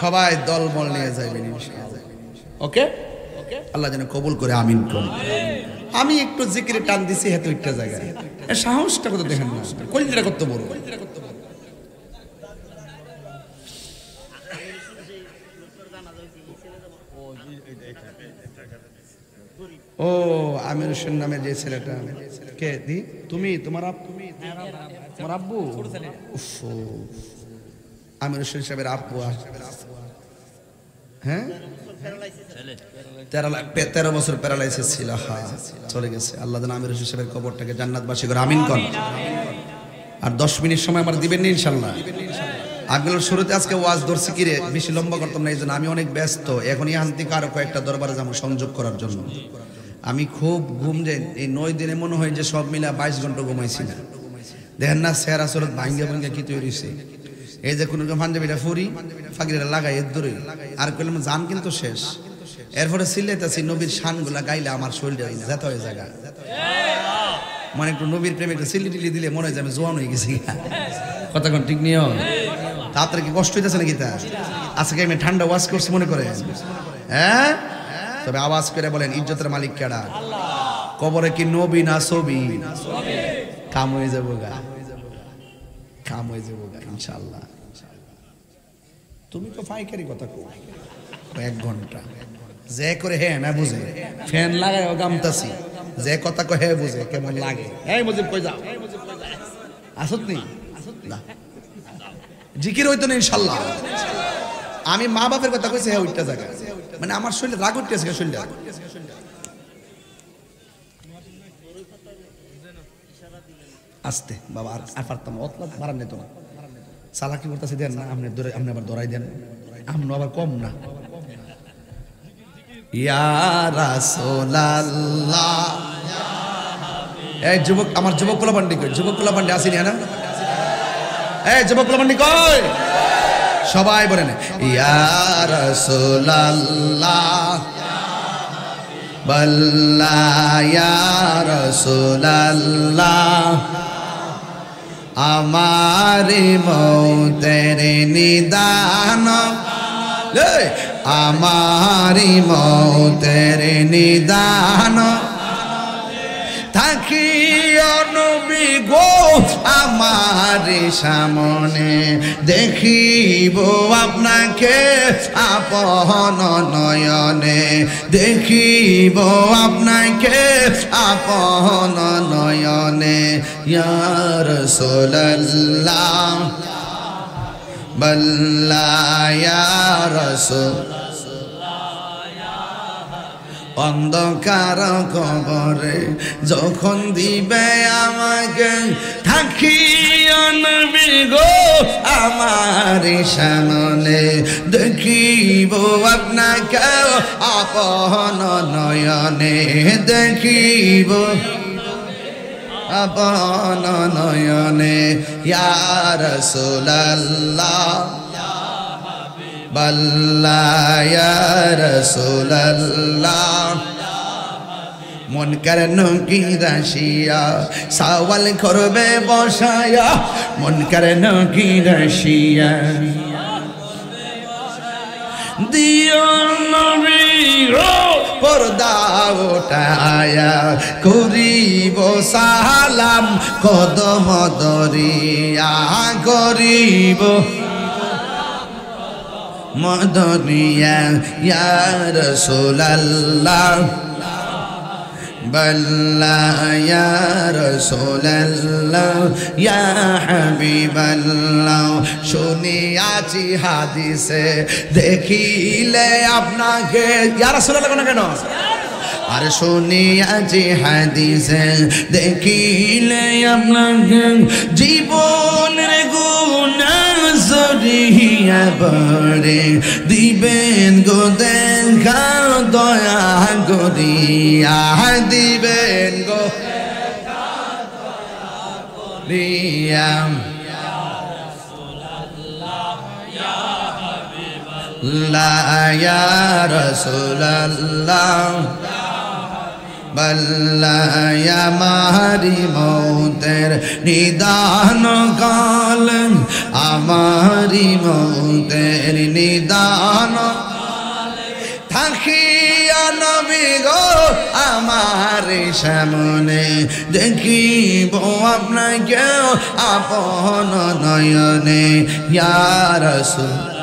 সবাই দলবল নিয়ে যাবেন ইনশাআল্লাহ ওকে আল্লাহ যেন কবুল করে আমিন করুন আমি একটু জিকিরে টান দিছি হেতু একটা জায়গায় সাহসটা কত দেখেন না কলিজাটা কত বড় ও আমির হোসেন নামে যে ছেলেটা কে দি তুমি তোমার আব্বু আমির হোসেন সাহেবের আব্বু হ্যাঁ 13 বছর প্যারালাইসিস ছিল চলে গেছে আল্লাহ যেন আমির হোসেন সাহেবের কবরটাকে জান্নাতবাসী করে আমিন করেন আর 10 মিনিট সময় আমার দিবেন না ইনশাআল্লাহ আগের শুরুতে আজকে ওয়াজ ধরছি কি রে বেশি লম্বা করতাম না এইজন্য আমি অনেক ব্যস্ত এখন এই হান্তি কারো কয়েকটা দরবারে যাবো সংযোগ করার জন্য আমি খুব ঘুম যে এই 9 দিনে মনে হয় যে সব মিলা 22 ঘন্টা ঘুমাইছি না দেখেন না চেহারা সুরত ভাঙ্গা কি তৈরি হয়েছে এই যে কোনো পাঞ্জাবিটা ফুরি ফাঁকিটা লাগাই এর দূরে আর কইলাম জান কিন্তু শেষ এরপরে সিলেতাছি নবীর শানগুলা গাইলে আমার শরীরটা যেতে হয়ে জায়গা মানে একটু নবীর প্রেমে একটু সিলি টিলি দিলে মনে হয় যে আমি জোয়ান হয়ে গেছি কথা কোন ঠিক নিও তাড়াতাড়ি কি কষ্ট হইতেছে নাকি তা আজকে আমি ঠান্ডা ওয়াশ করছি মনে করে হ্যাঁ তবে আওয়াজ করে বলেন ইজ্জতের মালিক কেডা কবরে কি নবী না ছবি কাম হয়ে যাবো গা কাম হয়ে যাবো গা ইনশাআল্লাহ তুমি তো ফাইকারি কথা কো 1 ঘন্টা যে করে হ্যাঁ না বুঝে ফ্যান লাগায় গামতাছি যে কথা কয় হ্যাঁ বুঝে কেমন লাগে এই মুজিব কই যাও আসত নি না জিকির হইতো না ইনশাআল্লাহ আমি মা বাপের কথা কইছি হ্যাঁ ওইটা জায়গা মানে আমার শরীরে রাগ উঠতেছে শরীরটা আস্তে বাবা আর পারতাম অতলা বাড়ান নিত না চালাকি করতেছে দেন না আপনি আবার ধরাই দেন আপনি আবার কম না ইয়া রাসূলুল্লাহ এই যুবক আমার যুবক পোলাপান্ডি কই যুবক পোলাপান্ডি আসেনি না এই যুবক পোলাপান্ডি কই সবাই বলেন ইয়া রাসূলুল্লাহ বল্লা ইয়া রাসূলুল্লাহ আমারি মৌতের নিদান আমারি মৌতের নিদান থাকিও নবী গো আমার সামনে দেখিব আপনাকে আপন নয়নে দেখিব আপনাকে আপন নয়নে ইয়া রাসূলুল্লাহ বল্লা ইয়া রাসূল অন্ধকার কবরে যখন দিবে আমাকে থাকিও নবী গো আমার সামনে দেখিব আপনাকে আপন নয়নে দেখিব আপন নয়নে ইয়া রাসূলুল্লাহ বল্লা ইয়া রাসূলুল্লাহ মুনকার নকির আসিয়া সওয়াল করবে বসায়া মুনকার নকির আসিয়া দিও নবী গো পর্দা উঠায়া করিব সালাম কদম দরিয়া করিব মদনিয়া ইয়া রাসূলুল্লাহ বল্লা ইয়া রাসূলুল্লাহ ইয়া হাবিবাল্লাহ শুনিয়াছি হাদিসে দেখিলে আপনাকে ইয়া রাসূলুল্লাহ কেন আর শুনিয়াছি হাদিসে দেখিলে আপনাকে জীবনের গুনাহ জড়িয়া পড়ে দিবেন গো দেখা দয়া করিয়া দিবেন গো দেখা দয়া করিয়া ইয়া রাসূলুল্লাহ ইয়া হাবিবাল্লাহ ইয়া রাসূলুল্লাহ বল্লা ইয়া মারি মৌতের নিদান কাল আমারি মৌতের নিদান থাকিয়া নবী গো আমার সামনে দেখিব আপনাকে আপন নয়নে ইয়া রাসূল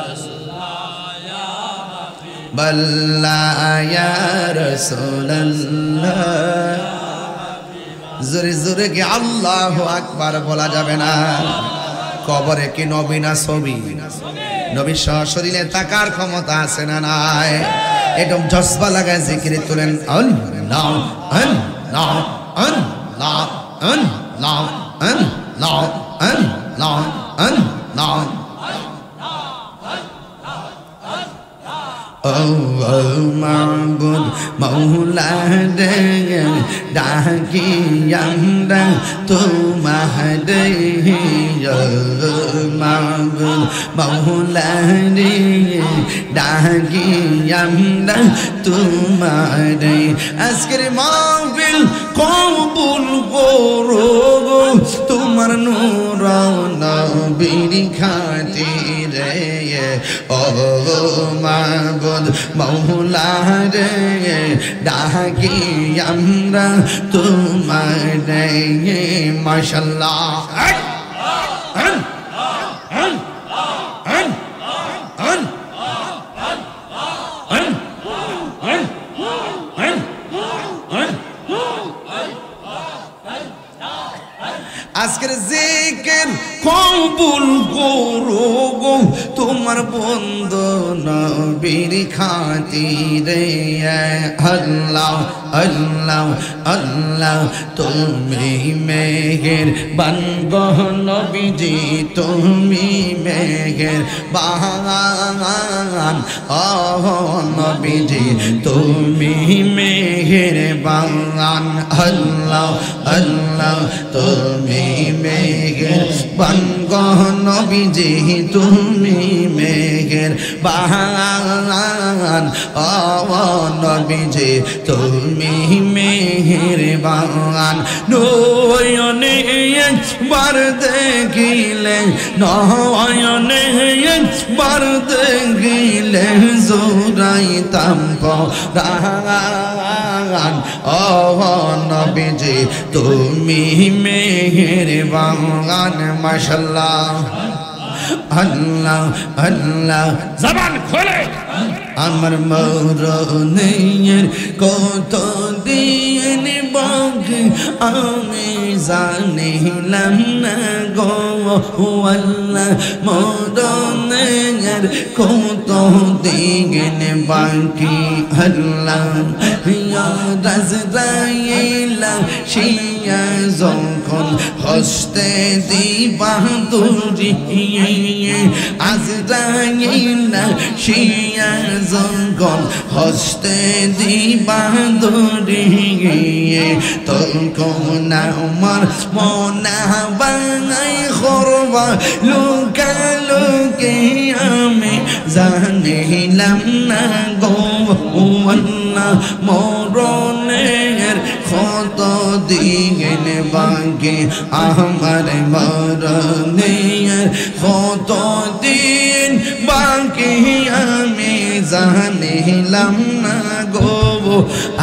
বল্লা ইয়া রাসূলুল্লাহ জোরে জোরে কি আল্লাহু আকবার বলা যাবে না কবরে কি নবী না ছবি নবী সশরীরে তাকার ক্ষমতা আছে না নাই একদম জজবা লাগায় জিকির তুলেন আল্লাহ আল্লাহ আল্লাহ আল্লাহ আল্লাহ আল্লাহ আল্লাহ মাবুদ মৌলা রে ডাকি আমরা তোমারে মাবুদ মৌলা রে ডাকি আমরা তোমারে আজকের মাহফিল কবুল করো গো তোমার নূর নবীর খাতিরে ও মাবুদ মাওলা রে ডাকি আমরা তোমারে মাশাআল্লাহ আজকের জিকির কবুল করো গো তোমার বন্ধু নবীর খাতিরে আল্লাহ আল্লাহ আল্লাহ তুমি মেহেরবান গো নবীজি তুমি মেহেরবান ও নবীজি তুমি মেহেরবান আল্লাহ আল্লাহ তুমি মেহেরবান গো নবীজি তুমি মেহেরবান ও নবীজি তুমি মেহেরবান নয়নে একবার দেখিলে নয়নে একবার দেখিলে জোড়াইতাম পরাণ ও নবীজি তুমি মেহেরবান মাশাআল্লাহ আল্লাহ আল্লাহ জবান খোলে আমার মরণের কত দিন বাকি আমি জানিলাম না গো আল্লাহ মরণের কত দিন বাকি আল্লাহ ইয়া রাজরাইলা শিয়া যখন হস্তে দিবা তুরি আজরাইলা শিয়া যখন হস্তে দিবা তুরি তখন আমার মনা বাঙাই খরবা লুকালুকি আমি জানিলাম না গো আল্লাহ মরণের কত দিন বাকি আমার মরণের কত দিন বাকি আমি জানিলাম না গো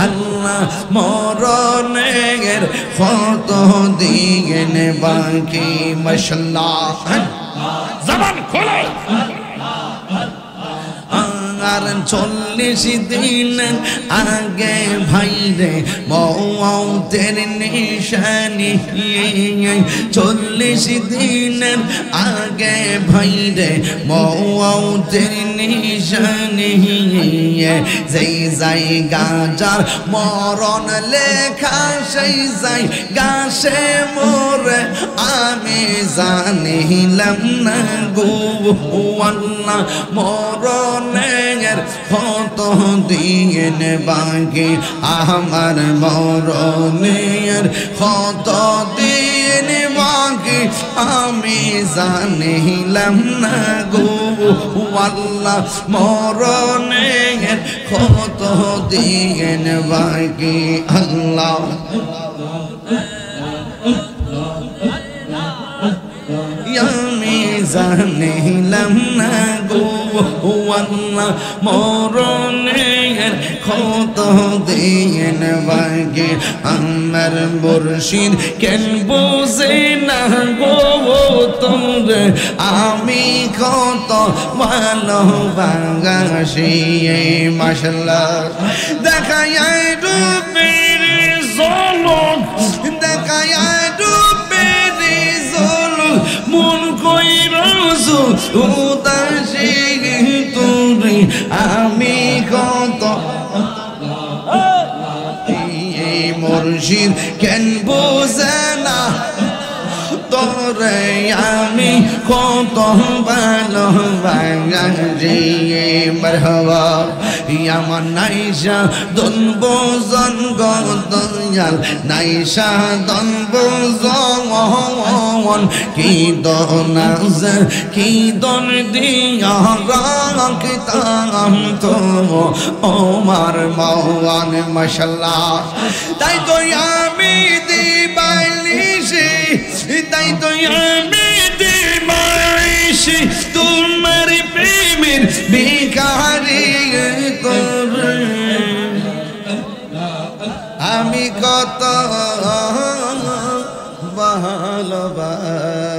আল্লাহ মরণের কত দিন বাকি মাশাআল্লাহ জবান খোলো আর 40 দিন আগে ভাইরে মওতের নিশানি 40 দিন আগে ভাইরে মওতের নিশানি যেই জায়গা যার মরণ লেখা সেই জায়গা সে মোরে আমি জানিলাম না গো আল্লাহ মরণের কত দিন বাকি আমার মরণের কত দিন বাকি আমি জানিলাম না গো আল্লাহ মরণের কত দিন বাকি আল্লাহ আমি জানিলাম না গো আল্লাহ মরণের কত দিন বাকি আমার মুর্শিদ কেন বুঝে না গো তোমরে আমি কত ভালোবাসি মাশাআল্লাহ দেখায় রূপের ঝলক দেখায় মন কইরছো উদাসী তুমি আমি কত মুর্শিদ কেন বোঝে না তোরে আমি কত ভালোবাসি মারহাবা আমার নাইসা দনব দয়াল নাইসা দনব কি দনাজ কি দন দিয়া রাখতাম তো ওমার মাওয়ান মাশাআল্লাহ তাই তো আমি দিবাইলিছি তাই তো আমি দিবাইলিছি তোমার প্রেমের ভিখারি তোরে আমি কত ভালোবাসি।